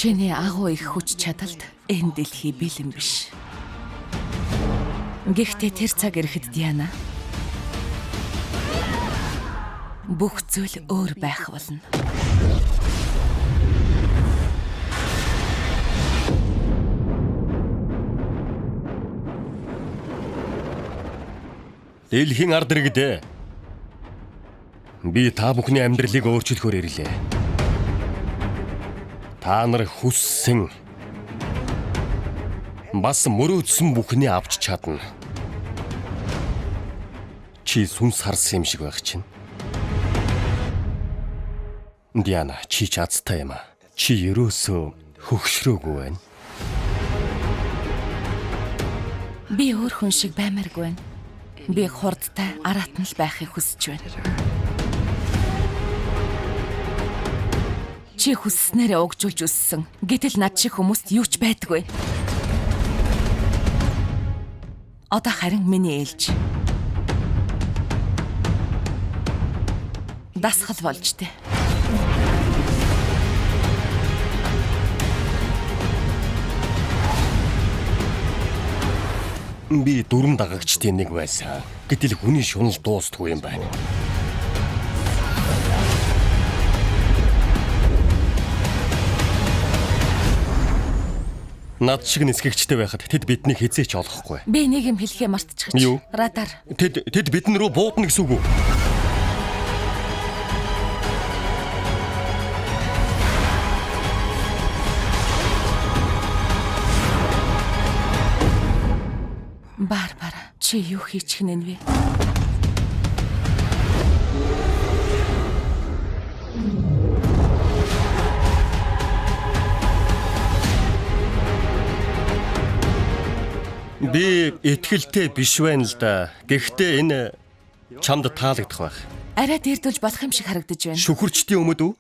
Чиний агуу их хүч чадалд энэ дэлхий бэлэн биш. Гэхдээ тэр цаг ирэхэд Диана бүх зүйл өөр байх болно. Дэлхийн ард иргэдээ. Би та бүхний амьдралыг өөрчлөхөөр ирлээ. Та нар хүссэн бас мөрөөдсөн бүхний авч чадна. Чи сүнс харсан юм шиг байх чинь. Диана, чи чадтай юм аа. Чи ерөөсөө хөгшрөөгүй байна. Би өөр хүн шиг баймааргүй байна. Би хурдтай аратан л байхыг хүсэж байна. Чи хүсснээрээ угжуулж өссөн. Гэтэл над шиг хүмүүст юу ч байдаггүй. Одоо харин миний ээлж дасгал болж тээ. Би дүрм дагагчдын нэг байсан. Гэтэл хүний шунал дуустгүй юм байна. Над шиг нисгэгчтэй байхад тэд биднийг хизээч олохгүй. Би нэг юм хэлхээ мартчихж. Юу? Радар. Тэд бидэн рүү буудна гэсэн үг үү? Барбара, чи юу хийчих нь вэ? Би итгэлтэй биш байна л да. Гэхдээ энэ чамд таалагдах байх. Арай дэрдүүлж болох юм шиг харагдаж байна. Шүхэрчдийн өмд үү?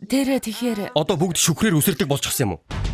Тэр тэгэхээр Одоо бүгд шүхрээр үсэрдэг болчихсон юм уу?